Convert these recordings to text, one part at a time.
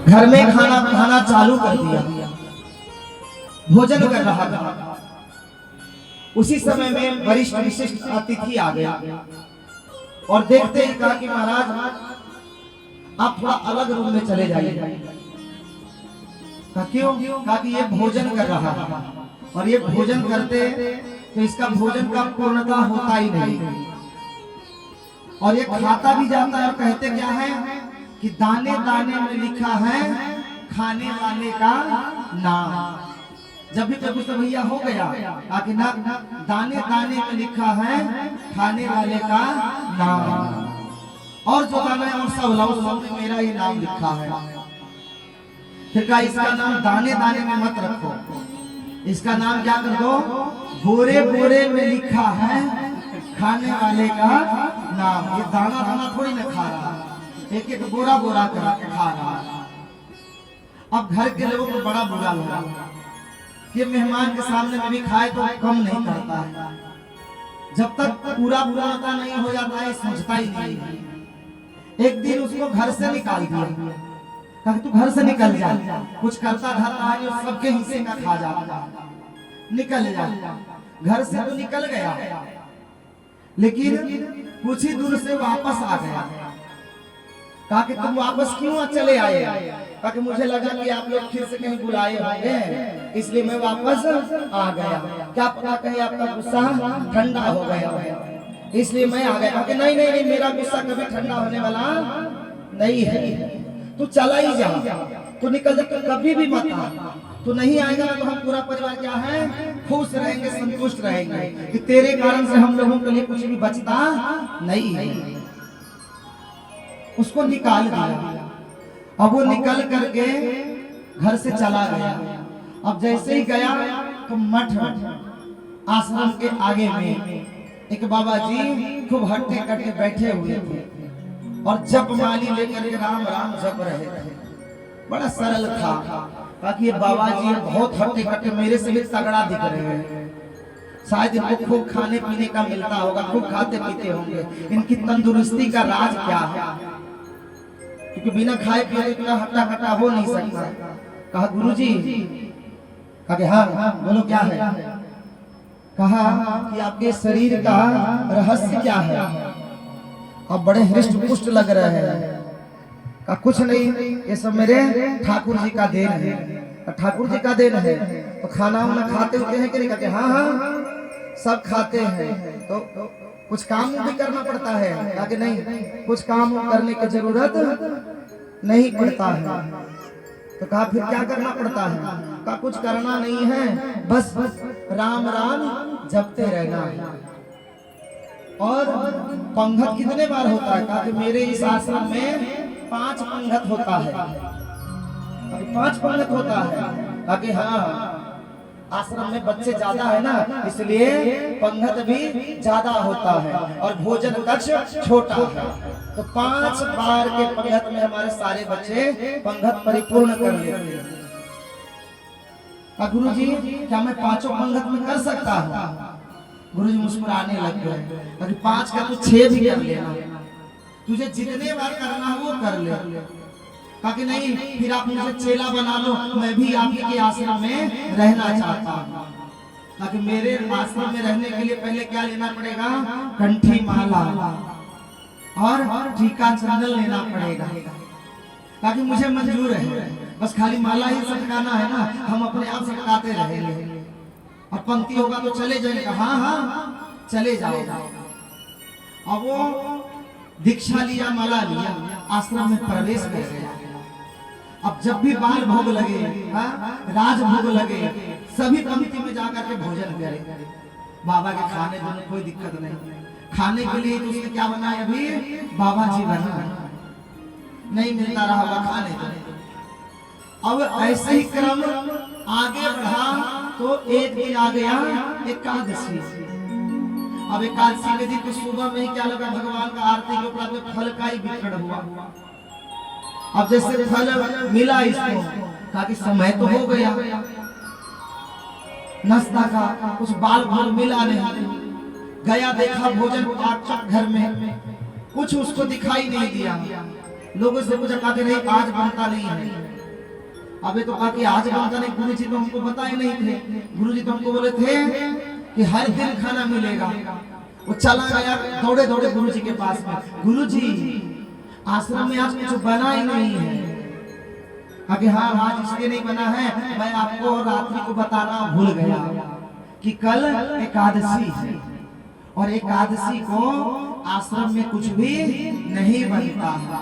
घर में खाना खाना चालू कर दिया, भोजन कर रहा था। उसी समय में वरिष्ठ विशिष्ट अतिथि आ गया और देखते ही कहा कि महाराज आप थोड़ा अलग रूम में चले जाइए। क्यों? कहा कि ये भोजन कर रहा है और ये भोजन करते तो इसका भोजन का पूर्णता होता ही नहीं और ये खाता भी जाता है। और कहते क्या है कि दाने दाने में लिखा है खाने वाले का नाम। जब भी प्रभु से भैया हो गया ताकि ना दाने दाने में लिखा है खाने वाले का नाम, और जो दाना है और सब लव में मेरा ये नाम लिखा है। फिर कहा इसका नाम दाने दाने में मत रखो, इसका नाम क्या कर दो, बोरे बोरे में लिखा है खाने वाले का नाम। ये दाना दाना थोड़ी ना खा रहा, एक एक बोरा बोरा करा के खा रहा। अब घर के लोगों को बड़ा बुरा लगा, ये मेहमान के सामने में भी खाए तो कम नहीं करता है, जब तक पूरा पूरा नहीं हो जाता है सोचता ही नहीं है। एक दिन उसको घर से निकाल दिया, कहा तू घर से निकल जा, कुछ करता धरता है और सबके हिस्से का खा जाता, निकल जा। घर से तो निकल गया लेकिन कुछ ही दूर से वापस आ गया। कहा कि तुम वापस क्यों चले आए? कहा कि मुझे लगा कि आप लोग फिर से कहीं बुलाए होंगे इसलिए मैं वापस आ गया। क्या पता कहीं आपका गुस्सा ठंडा हो गया इसलिए मैं आ गया। कहा कि नहीं नहीं नहीं, मेरा गुस्सा कभी ठंडा होने वाला नहीं है, तू चला ही जा, तू निकल जा, कभी भी मत आ। तू नहीं आएगा तो हम पूरा परिवार क्या है खुश रहेंगे, संतुष्ट रहेंगे कि तेरे कारण से हम लोगों के लिए कुछ भी बचता नहीं है। उसको निकाल दिया। अब वो निकल करके घर से चला गया। अब जैसे ही गया तो मठ आश्रम के आगे में एक बाबा जी खूब हट्टे कट्टे बैठे हुए थे और जप माली लेकर के राम राम जप रहे थे। बड़ा सरल था। बाकी ये बाबा जी बहुत हट्टे कट्टे, मेरे से भी तगड़ा दिख रहे हैं। शायद इनको खूब खाने पीने का मिलता होगा, खूब खाते पीते होंगे। इनकी तंदुरुस्ती का राज क्या है? क्योंकि बिना खाए पिए इतना हट्टा कट्टा हो नहीं सकता। कहा गुरुजी, कहा कि हाँ बोलो क्या है? कहा कि आपके शरीर का रहस्य क्या है? आप बड़े हृष्ट पुष्ट लग रहे हैं। कहा कुछ नहीं, ये सब मेरे ठाकुर जी का देन है। ठाकुर जी का देन है तो खाना वाना खाते होते हैं कि नहीं? कहते हाँ हाँ सब खाते हैं। तो कुछ काम भी करना पड़ता है? कहा कि नहीं, कुछ काम करने की जरूरत नहीं पड़ता है। तो कहा फिर क्या करना पड़ता है? कहा कुछ करना नहीं है, बस राम राम जपते रहना है। और पंघत कितने बार होता है? कहा कि मेरे इस आश्रम में 5 पंघत होता है। 5 पंघत होता है? कहा कि हाँ, आश्रम में बच्चे ज्यादा है ना इसलिए पंघत भी ज्यादा होता है और भोजन कक्ष छोटा है। तो 5 बार के पंघत में हमारे सारे बच्चे पंघत परिपूर्ण कर लेते हैं। गुरु जी क्या मैं 5 पंघत में कर सकता हूँ? गुरु जी मुस्कुराने लग गए। 5 का तो 6 भी कर लेना, तुझे जितने बार करना है वो कर ले। कहा कि नहीं, फिर आप मुझे चेला बना लो, मैं भी आपके के आश्रम में रहना चाहता हूँ। ताकि मेरे आश्रम में रहने के लिए पहले क्या लेना पड़ेगा? कंठी माला और टीका चंदन लेना पड़ेगा। ताकि मुझे मंजूर है, बस खाली माला ही सटकाना है ना, हम अपने आप सटकाते रहेंगे। और पंक्ति होगा तो चले जाएगा। हाँ हाँ चले जाओगा। अब वो दीक्षा लिया, माला लिया, आश्रम में प्रवेश कर गया। अब जब भी बाल भोग लगे, राज भोग लगे, सभी पंक्ति में जाकर के भोजन करे। बाबा के खाने में कोई दिक्कत नहीं। खाने के लिए तो उसने क्या बनाया? अभी बाबा जी बना, नहीं मिलता रहा होगा खाने को। अब ऐसे ही क्रम आगे बढ़ा तो एक दिन आ गया एकादशी। अब एकादशी के दिन तो सुबह में ही क्या लगा, भगवान का आरती के ऊपर में फल का ही वितरण हुआ। अब जैसे फल मिला इसको, कहा कि समय तो हो गया, नाश्ता का कुछ बाल बाल मिला नहीं। गया देखा भोजन पाक घर में, कुछ उसको दिखाई नहीं दिया। लोगों से पूछा, कहा कि नहीं आज बनता नहीं है। अबे तो कहा कि आज बनता नहीं, गुरु जी तो हमको बताए नहीं थे। गुरु जी तो हमको बोले थे कि हर दिन खाना मिलेगा। वो चला गया दौड़े दौड़े गुरु जी के पास में, गुरु जी आश्रम में आज कुछ बना ही नहीं है। अभी हाँ आज इसलिए नहीं बना है, मैं आपको रात्रि को बताना भूल गया कि कल एकादशी है और एकादशी को आश्रम में कुछ भी नहीं बनता है।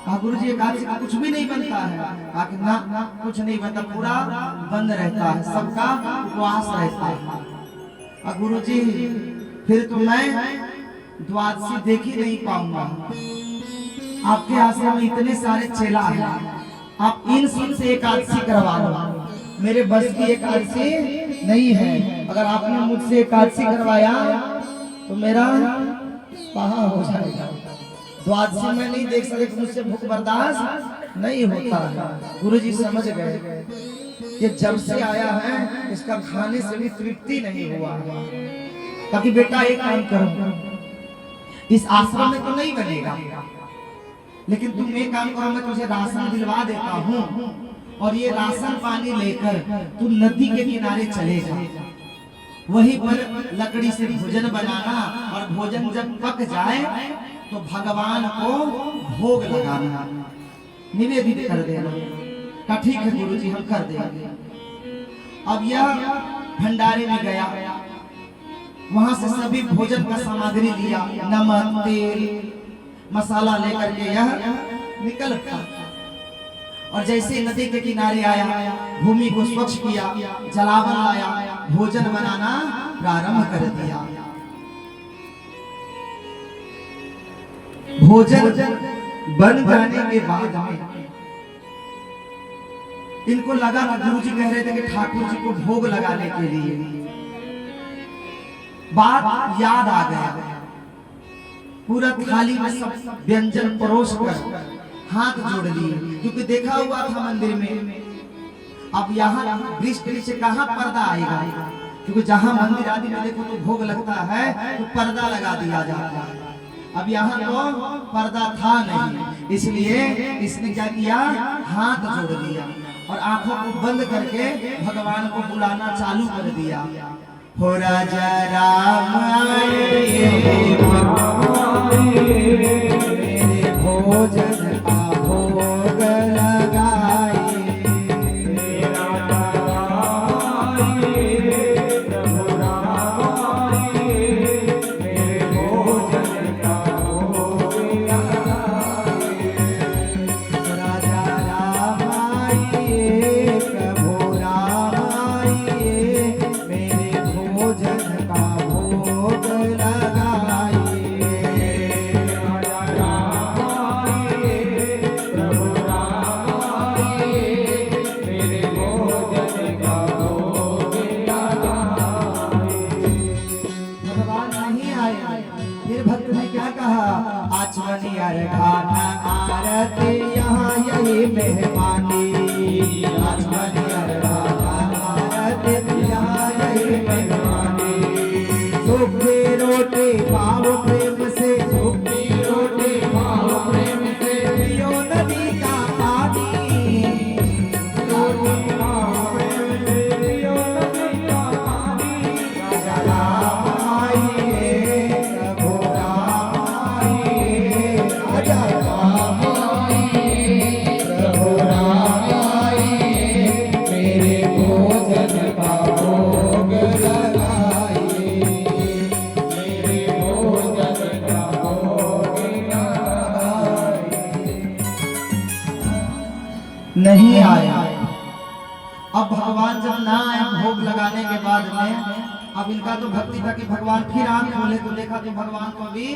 कहा गुरु जी एकादशी का कुछ भी नहीं बनता है। कहा कि ना कुछ नहीं बनता, पूरा बंद रहता है, सबका उपवास रहता है। गुरु जी फिर तो मैं द्वादशी देख ही नहीं पाऊंगा। आपके आश्रम में इतने सारे चेला हैं, आप इन सब से एकादशी करवा लो। मेरे बस की एकादशी नहीं है। अगर आपने मुझसे एकादशी करवाया तो मेरा स्वाहा हो जाएगा। द्वादशी में नहीं देख सकते, मुझसे भूख बर्दाश्त नहीं होता है। गुरु जी समझ गए कि जब से आया है इसका खाने से भी तृप्ति नहीं हुआ है। ताकि बेटा एक काम करो, इस आश्रम में तो नहीं बनेगा, लेकिन तुम एक काम करो, मैं तुझे राशन दिलवा देता हूँ और ये राशन पानी लेकर तू नदी के किनारे चले जा। वहीं पर लकड़ी से भोजन बनाना और भोजन जब पक जाए तो भगवान को भोग लगाना, निवेदित कर देना। कहा ठीक है गुरु जी हम कर देंगे। अब यह भंडारे में गया, वहां से सभी भोजन का सामग्री लिया, नमक तेल मसाला लेकर के यह निकल पड़ा और जैसे नदी के किनारे आया, भूमि को स्वच्छ किया, जलावन लाया, भोजन बनाना प्रारंभ कर दिया। भोजन बन जाने के बाद में इनको लगा ना, गुरु जी कह रहे थे कि ठाकुर जी को भोग लगाने के लिए। बात याद आ गया, पूरा थाली में सब व्यंजन परोस कर हाथ जोड़ लिए, क्योंकि देखा हुआ था मंदिर में। अब यहाँ दृष्टि से कहाँ पर्दा आएगा, क्योंकि जहाँ मंदिर आदि में देखो तो भोग लगता है तो पर्दा लगा दिया जाता है। अब यहाँ तो पर्दा था नहीं, इसलिए इसने क्या किया, हाथ जोड़ दिया और आंखों को बंद करके भगवान को बुलाना चालू कर दिया। हो राजा राम आए, मेरे भोजन का भोग लगाए। आरती यहाँ यही मेहमानी, आरती यहाँ यही मेहमानी। सूखी रोटी पाओ प्रेम से, सूखी रोटी पाओ प्रेम से, पियो नदी का पानी। रोटी पाओ प्रेम से, पियो नदी का पानी। राजा राम आइए, प्रभु राम आइए, राजा राम आइए, प्रभु राम आइए, मेरे भोजन का भोग लगाइए, मेरे भोजन का भोग लगाइए। नहीं आया। अब भगवान जब ना आया भोग लगाने के बाद में, अब इनका तो भक्ति था कि भगवान फिर आंख खोले, तो देखा तो भगवान को अभी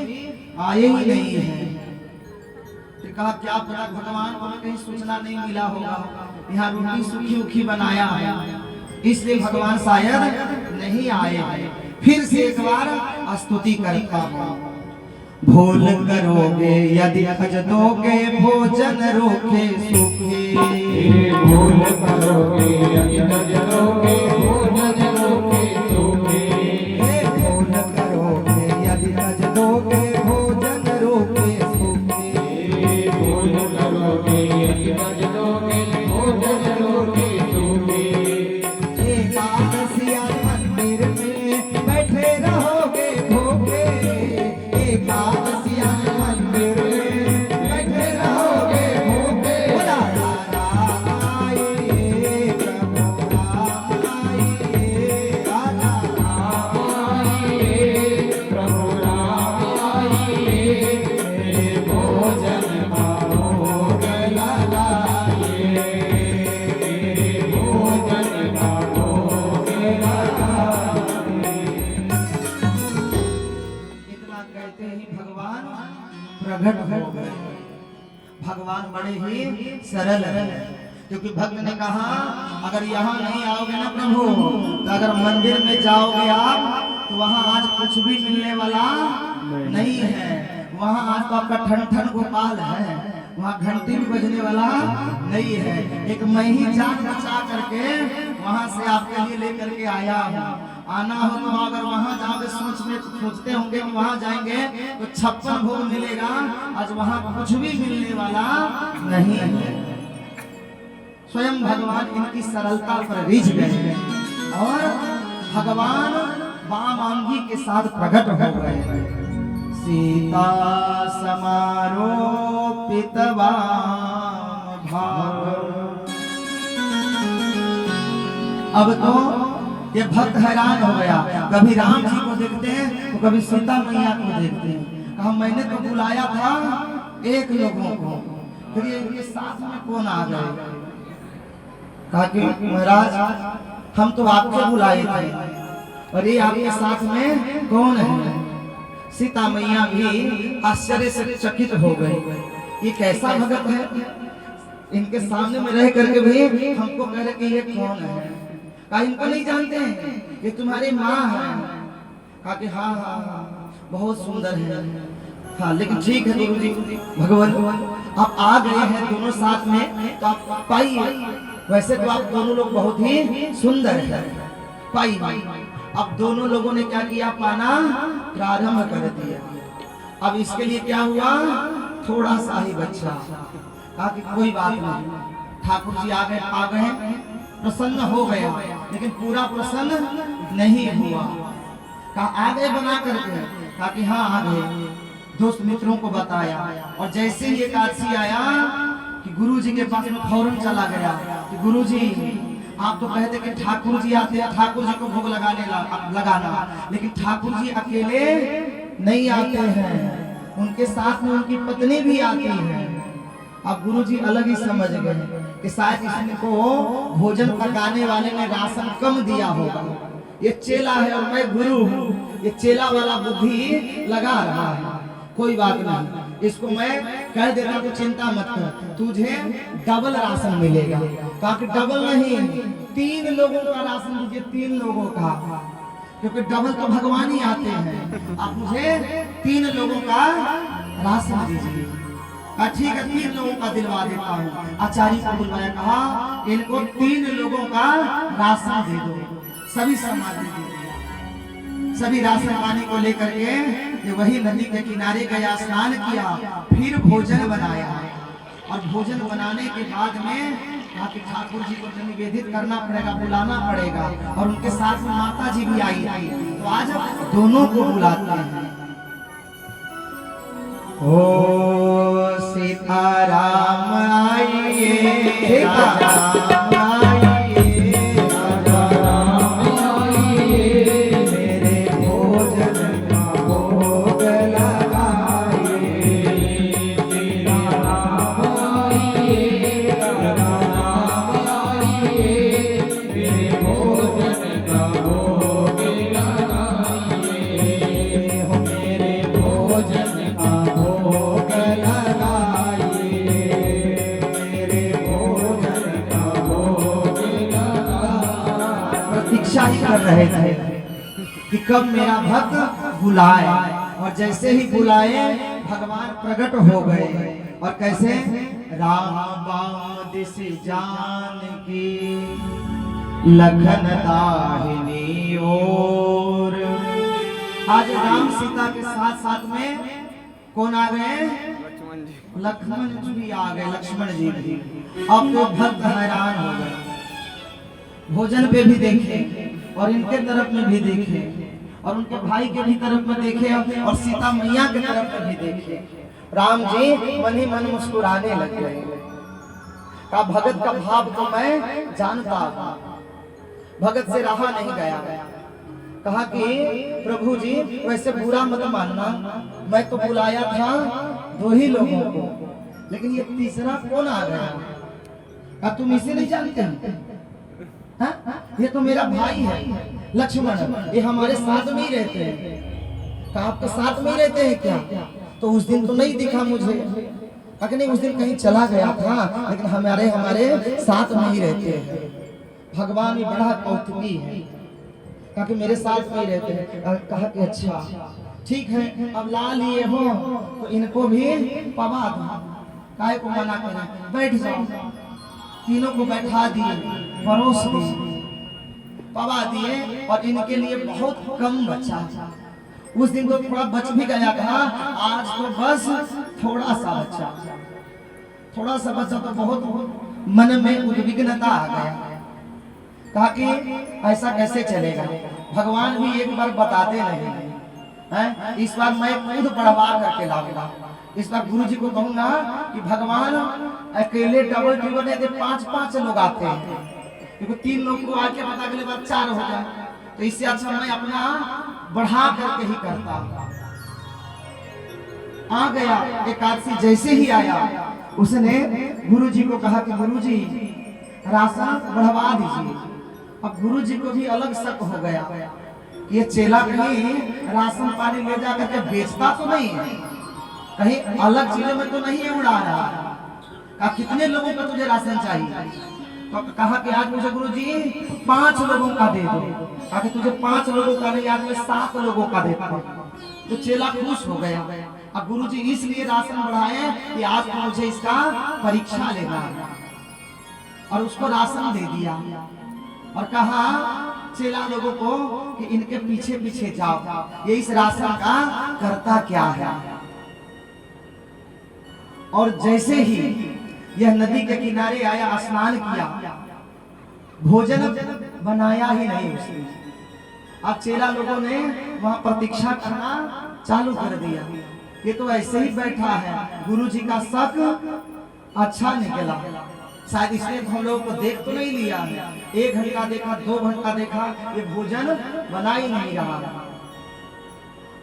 आए ही नहीं है। फिर कहा क्या पता भगवान को कहीं सूचना नहीं मिला होगा, यहाँ रोटी सूखी उखी बनाया है, इसलिए भगवान शायद नहीं आए। फिर से एक बार स्तुति करता हूँ। भूल करोगे यदि खज दोगे, भोजन रोके सूखे। भूल करोगे यदि खज दोगे, भोजन रोके सूखे। भूल करोगे यदि खज दोगे, भोजन रोके सूखे। भूल करोगे यदि खज दोगे, भोजन भगवान बड़े ही सरल है। क्योंकि भक्त ने कहा अगर यहाँ नहीं आओगे ना प्रभु, तो अगर मंदिर में जाओगे आप तो वहाँ आज कुछ भी मिलने वाला नहीं है। वहाँ आज तो आपका ठन ठन गोपाल है, वहाँ घंटी भी बजने वाला नहीं है। एक मैं ही जान बचा करके वहाँ से आपके लिए लेकर के आया हूँ। आना हो तो अगर वहाँ जाओगे सोचते होंगे कि वहाँ जाएंगे तो 56 भोग मिलेगा, आज वहाँ कुछ भी मिलने वाला नहीं है। स्वयं भगवान इनकी सरलता पर रिझ गए और भगवान वामांगी के साथ प्रकट हो गए। सीता समारोपित वाम भाग। अब तो ये भक्त हैरान हो गया, कभी राम जी को देखते हैं तो कभी सीता मैया को देखते हैं। कहा मैंने तो बुलाया था एक लोगों को, फिर ये इनके साथ में कौन आ गए? कहा कि महाराज हम तो आपको बुलाए थे और ये आपके साथ में कौन है? सीता मैया भी आश्चर्य से चकित हो गई, ये कैसा भगत है, इनके सामने में रह करके भी हमको कह रहे कि ये कौन है? कहा इनको नहीं जानते हैं, ये तुम्हारी माँ है। कहा कि हाँ हाँ हाँ बहुत सुंदर है। हाँ लेकिन ठीक है गुरु जी, भगवान आप आ गए हैं दोनों साथ में तो आप पाइए। वैसे तो आप दोनों लोग बहुत ही सुंदर है, पाइए। अब दोनों लोगों ने क्या किया? पाना प्रारंभ कर दिया। अब इसके लिए क्या हुआ? थोड़ा सा ही बच्चा। कहा कि कोई बात नहीं, ठाकुर जी आ गए प्रसन्न हो गया, लेकिन पूरा प्रसन्न नहीं हुआ। कहा आ गए बना करके? कहा कि हाँ आ गए। दोस्त मित्रों को बताया और जैसे ही एकादशी आया कि गुरु जी के पास में फौरन चला गया कि गुरु जी आप तो कहते कि ठाकुर जी आते हैं, ठाकुर जी को भोग लगाना, लेकिन ठाकुर जी अकेले नहीं आते हैं, उनके साथ में उनकी पत्नी भी आती है। अब गुरु जी अलग ही समझ गए कि शायद इसको भोजन पकाने वाले ने राशन कम दिया होगा, ये चेला है और मैं गुरु हूँ, ये चेला वाला बुद्धि लगा रहा है। कोई बात नहीं, इसको मैं कह देता तो चिंता मत कर, तुझे डबल राशन मिलेगा। ताकि डबल नहीं 3 लोगों का राशन दीजिए, 3 लोगों का, क्योंकि डबल तो भगवान ही आते हैं। आप मुझे 3 लोगों का राशन दीजिए। ठीक है 3 लोगों का दिलवा देता हूँ। आचार्य को बुलवाया, कहा इनको 3 लोगों का राशन दे दो। सभी सामग्री दे दिया, सभी राशन पानी को लेकर के वही नदी के किनारे गया, स्नान किया, फिर भोजन बनाया। और भोजन बनाने के बाद में कहा कि ठाकुर जी को निवेदित करना पड़ेगा, बुलाना पड़ेगा। और उनके साथ में माता जी भी आई थी, तो आज दोनों को बुलाते हैं। ओ सीताराम आइए, सीताराम आइए, राम आइए, मेरे भोजन का भोग लगाइए। सीताराम आइए, राम आइए, मेरे भोजन का भोग लगाइए। हो मेरे भोजन का भोग लगाइए, मेरे भोजन का भोग लगाइए। प्रतीक्षा ही कर रहे थे कि कब मेरा भक्त बुलाए, और जैसे ही बुलाए भगवान प्रकट हो गए। और कैसे? राम बाम दिस जानकी लखन दाहिनी ओर। आज राम सीता के साथ साथ में कौन आ गए? लक्ष्मण जी भी आ गए, लक्ष्मण जी भी। अब तो भक्त हैरान हो गए, भोजन पे भी देखे और इनके तरफ में भी देखे और उनके भाई के भी तरफ में देखे और सीता मैया के तरफ में भी देखे। राम जी मन ही मन मुस्कुराने लग गए। का भगत का भाव तो मैं जानता था, भगत से रहा नहीं गया। कहा कि प्रभु जी वैसे बुरा मत मानना, मैं तो बुलाया था 2 ही लोगों को, लेकिन ये तीसरा कौन आ गया? अब तुम इसे नहीं जानते हैं? ये तो मेरा भाई है लक्ष्मण, ये हमारे साथ में ही रहते हैं। कहा आपके साथ में ही रहते हैं क्या? तो उस दिन तो नहीं दिखा मुझे। कहा नहीं, उस दिन कहीं चला गया था, लेकिन हमारे साथ में ही रहते हैं। भगवान भी बड़ा कौतुकी है, कहा कि मेरे साथ में ही रहते हैं। कहा कि अच्छा ठीक है, अब ला लिए हो तो इनको भी पवा दो, काहे को मना करें, बैठ जाओ। तीनों को बैठा दिए, परोस दिए, पवा दिए, और इनके लिए बहुत कम बचा। उस दिन तो थोड़ा बच भी गया था, आज तो बस थोड़ा सा बचा। थोड़ा सा बचा तो बहुत मन में उद्विग्नता आ गया। कहा कि ऐसा कैसे चलेगा, भगवान भी एक बार बताते नहीं हैं, इस बार मैं खुद बढ़वा करके लाऊंगा। इस बार गुरु जी को कहूंगा कि भगवान अकेले डबल ट्रिपल नहीं, 5-5 लोग आते हैं, क्योंकि 3 लोग को आके पता के बाद 4 हो जाए, तो इससे अच्छा मैं अपना बढ़ा करके ही करता। आ गया एकादशी, जैसे ही आया उसने गुरु जी को कहा कि गुरु जी राशन बढ़वा दीजिए। अब गुरु जी को भी अलग शक हो गया, ये चेला कहीं राशन पानी ले जा करके बेचता तो नहीं है, कहीं अलग चीजों में तो नहीं है उड़ा रहा। कहा कितने लोगों का तुझे राशन चाहिए, तो कहा कि आज मुझे गुरु जी 5 लोगों का दे दो। कहा कि तुझे 5 लोगों का नहीं, आज मैं 7 लोगों का देता हूं। तो चेला खुश हो गया। अब गुरु जी इसलिए राशन बढ़ाए कि आज तो मुझे इसका परीक्षा लेना है, और उसको राशन दे दिया और कहा चेला लोगों को कि इनके पीछे पीछे जाओ, ये इस राशन का करता क्या है। और जैसे ही यह नदी के किनारे आया, स्नान किया, भोजन बनाया ही नहीं उसने। अब चेला लोगों ने वहां प्रतीक्षा करना चालू कर दिया, ये तो ऐसे ही बैठा है। गुरु जी का शक अच्छा निकला, शायद इसने हम लोगों को देख तो नहीं लिया है। 1 घंटा देखा, 2 घंटा देखा, ये भोजन बना ही नहीं रहा।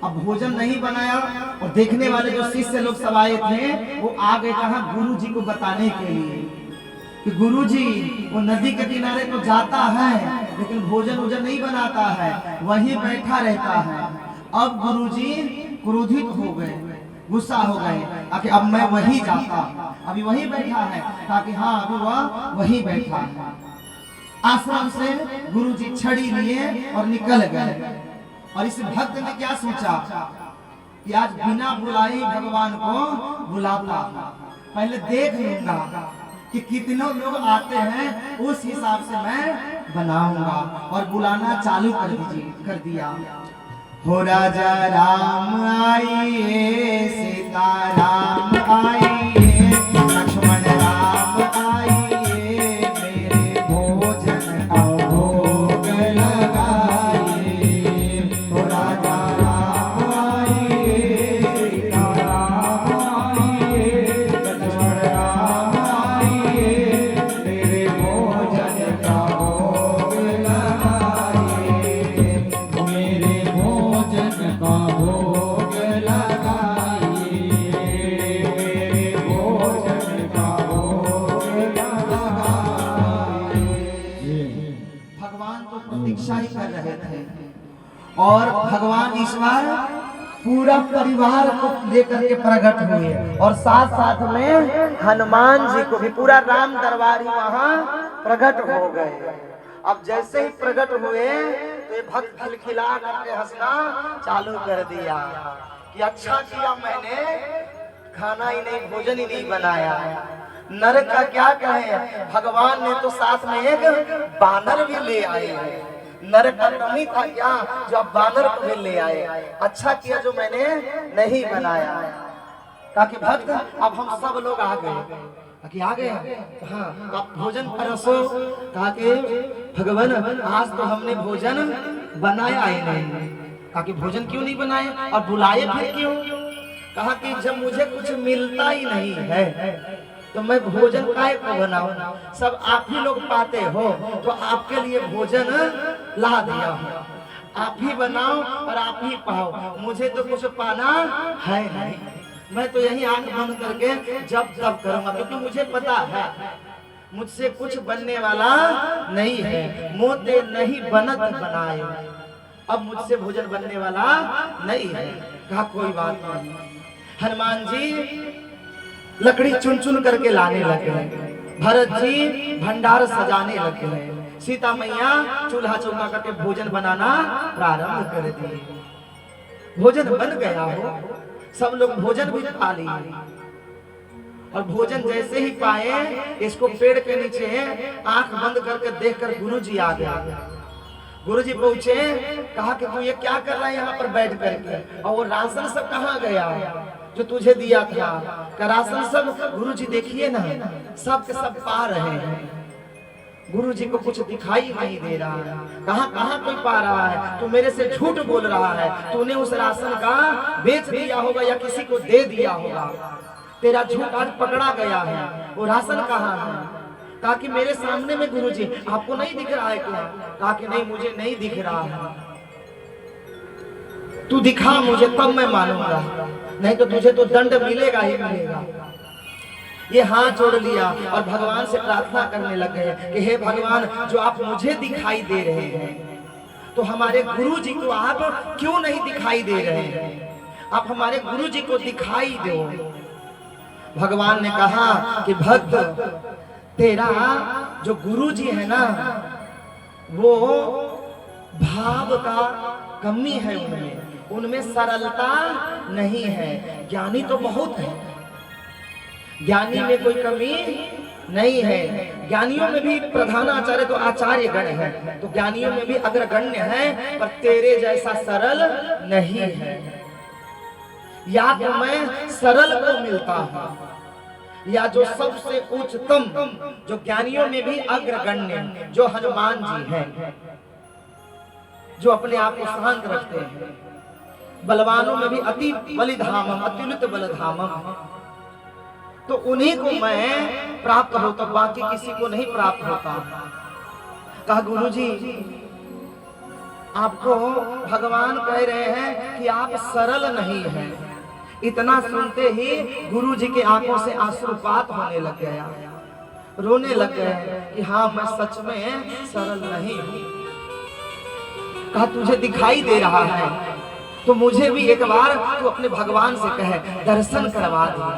अब भोजन नहीं बनाया, और देखने वाले जो शिष्य लोग सब आए थे वो आ गए कहा गुरु जी को बताने के लिए कि गुरु जी वो नदी के किनारे तो जाता है, लेकिन भोजन वोजन नहीं बनाता है, वहीं बैठा रहता है। अब गुरु जी क्रोधित हो गए, गुस्सा हो गए, कि अब मैं वहीं जाता, अभी वहीं बैठा है, ताकि हाँ अभी वह वहीं बैठा है। आश्रम से गुरु जी छड़ी लिए और निकल गए। और इस भक्त ने क्या सोचा कि आज बिना बुलाए भगवान को बुलाता, पहले देख लूंगा कि कितने लोग आते हैं, उस हिसाब से मैं बनाऊंगा। और बुलाना चालू कर दिया। हो राजा राम आइए, सीता राम आइए, लक्ष्मण राम आइए, मेरे भोजन का भोग लगाइए। हो राजा राम आइए, सीता राम आइए, लक्ष्मण राम आइए, मेरे भोजन का भोग लगाइए। मेरे भोजन का भोग लगाइए, मेरे भोजन का भोग लगाइए। भगवान तो प्रतीक्षा ही कर रहे थे, और भगवान ईश्वर पूरा परिवार को लेकर के प्रकट हुए, और साथ साथ में हनुमान जी को भी, पूरा राम दरबार ही वहां प्रकट हो गए। अब जैसे ही प्रकट हुए तो ये भक्त खिलखिला करके हंसना चालू कर दिया कि अच्छा किया मैंने खाना ही नहीं, भोजन ही नहीं बनाया। नरक का क्या कहे, भगवान ने तो साथ में एक बानर भी ले आए। नरक का कमी था क्या जो अब बानर को भी ले आए। अच्छा किया जो मैंने नहीं बनाया, ताकि भक्त अब हम सब लोग आ गए कि आ गए। हाँ, अब भोजन परसो। कहा कि भगवान आज तो हमने भोजन बनाया ही नहीं। कहा कि भोजन क्यों नहीं बनाए और बुलाए फिर क्यों? कहा कि जब मुझे कुछ मिलता ही नहीं है तो मैं भोजन काहे को बनाऊं, सब आप ही लोग पाते हो, तो आपके लिए भोजन ला दिया हूं। आप ही बनाओ और आप ही पाओ, मुझे तो कुछ पाना है नहीं। मैं तो यही आंख बंद करके जब तब करूंगा, क्योंकि मुझे पता है मुझसे कुछ बनने वाला नहीं है। मोते नहीं बनत बनाए, अब मुझसे भोजन बनने वाला नहीं है। कहा कोई बात नहीं। हनुमान जी लकड़ी चुन चुन करके लाने लगे। भरत जी भंडार सजाने लगे। सीता मैया चूल्हा चौका करके भोजन बनाना प्रारंभ कर दिए। भोजन बन गया हो, सब लोग भोजन भी खा लिए और भोजन जैसे ही पाए, इसको पेड़ के नीचे आंख बंद करके देखकर गुरुजी आ गया। गुरुजी पूछे, कहा कि तू ये क्या कर रहा है यहाँ पर बैठ करके, और वो राशन सब कहाँ गया जो तुझे दिया था? का राशन सब गुरुजी देखिए ना, सब के सब पा रहे हैं। गुरुजी को कुछ दिखाई नहीं दे रहा है। कहाँ कहाँ कोई पा रहा है? तू मेरे से झूठ बोल रहा है। तूने उस राशन का बेच दिया होगा या किसी को दे दिया होगा। तेरा झूठ आज पकड़ा गया है। वो राशन कहाँ है? कहा कि मेरे सामने में गुरुजी। आपको नहीं दिख रहा है क्या? कहा कि नहीं, मुझे नहीं दिख रहा है। तू दिखा मुझे, तब मैं मानूंगा, नहीं तो तुझे तो दंड मिलेगा ही मिलेगा। ये हाथ जोड़ लिया और भगवान से प्रार्थना करने लगे कि हे भगवान, जो आप मुझे दिखाई दे रहे हैं, तो हमारे गुरुजी को आप क्यों नहीं दिखाई दे रहे हैं? आप हमारे गुरुजी को दिखाई दो। भगवान ने कहा कि भक्त, तेरा जो गुरुजी है ना, वो भाव का कमी है, उनमें सरलता नहीं है। ज्ञानी तो बहुत है, ज्ञानी में कोई कमी नहीं है। ज्ञानियों में भी प्रधानाचार्य तो आचार्य गण है, तो ज्ञानियों में भी अग्रगण्य है, पर तेरे जैसा सरल नहीं है। या तो मैं सरल को मिलता हूं, या जो सबसे उच्चतम, जो ज्ञानियों में भी अग्रगण्य, जो हनुमान जी हैं, जो अपने आप को शांत रखते हैं, बलवानों में भी अति बलिधामम, अत्युन्नत बलधामम, तो उन्हीं को मैं प्राप्त होता, बाकी किसी को नहीं प्राप्त होता। कहा गुरुजी, आपको भगवान कह रहे हैं कि आप सरल नहीं हैं। इतना सुनते ही गुरुजी के आंखों से आंसुपात होने लग गया, रोने लग गए कि हाँ, मैं सच में सरल नहीं हूं। कहा तुझे दिखाई दे रहा है तो मुझे भी एक बार तू अपने भगवान से कहे, दर्शन करवा दे।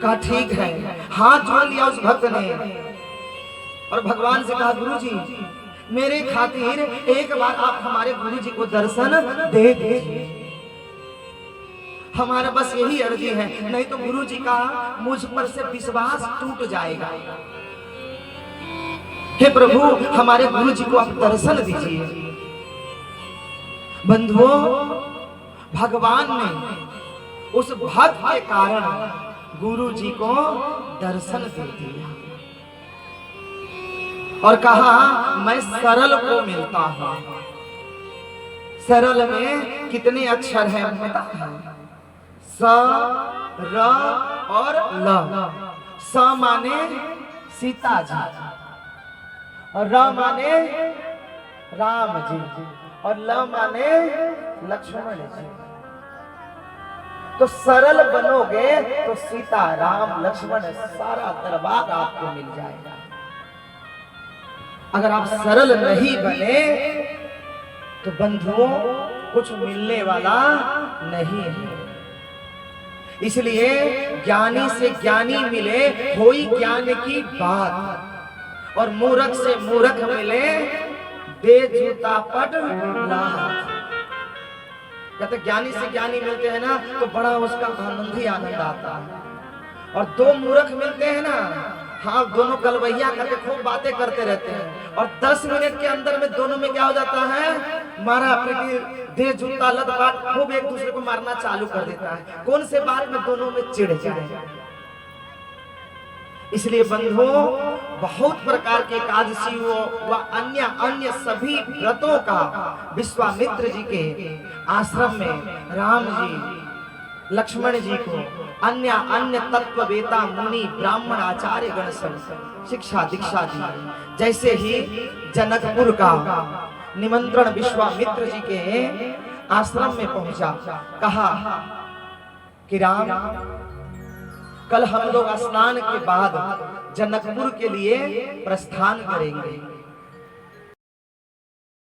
कहा ठीक है। हाथ जोड़ लिया उस भक्त ने और भगवान से कहा, गुरुजी, मेरे खातिर एक बार आप हमारे गुरुजी को दर्शन दे दीजिए। हमारा बस यही अर्जी है, नहीं तो गुरुजी का मुझ पर से विश्वास टूट जाएगा। हे प्रभु, हमारे गुरुजी को आप दर्शन दीजिए। बंधुओं, भगवान ने उस भक्त के कारण गुरुजी को दर्शन दे दिया और कहा, मैं सरल को मिलता हूं। सरल में कितने अक्षर हैं पता है? स, र और ल। स माने सीता जी, और र माने राम जी, और ल माने लक्ष्मण जी। तो सरल बनोगे तो सीता, राम, लक्ष्मण, सारा दरबार आपको मिल जाएगा। अगर आप सरल नहीं बने तो बंधुओं कुछ मिलने वाला नहीं है। इसलिए ज्ञानी से ज्ञानी मिले होई ज्ञान की बात, और मूर्ख से मूर्ख मिले दे जूता पट लात। कहते ज्ञानी से ज्ञानी मिलते हैं ना तो बड़ा उसका आनंद ही आनंद आता है, और दो मूर्ख मिलते हैं ना, हाँ, दोनों गलवैया करके खूब बातें करते रहते हैं, और 10 मिनट के अंदर में दोनों में क्या हो जाता है, मारा पीटी, दे जूता लत बात, खूब एक दूसरे को मारना चालू कर देता है। कौन से बात में दोनों में चिढ़ जाए। इसलिए बंधुओं, बहुत प्रकार के एकादशियों व अन्य सभी व्रतों का विश्वामित्र जी के आश्रम में राम जी, लक्ष्मण जी को अन्य तत्ववेता मुनि ब्राह्मण आचार्य गण सब शिक्षा दीक्षा दी। जैसे ही जनकपुर का निमंत्रण विश्वामित्र जी के आश्रम में पहुंचा, कहा कि राम, कल हम लोग स्नान के बाद जनकपुर के लिए प्रस्थान करेंगे।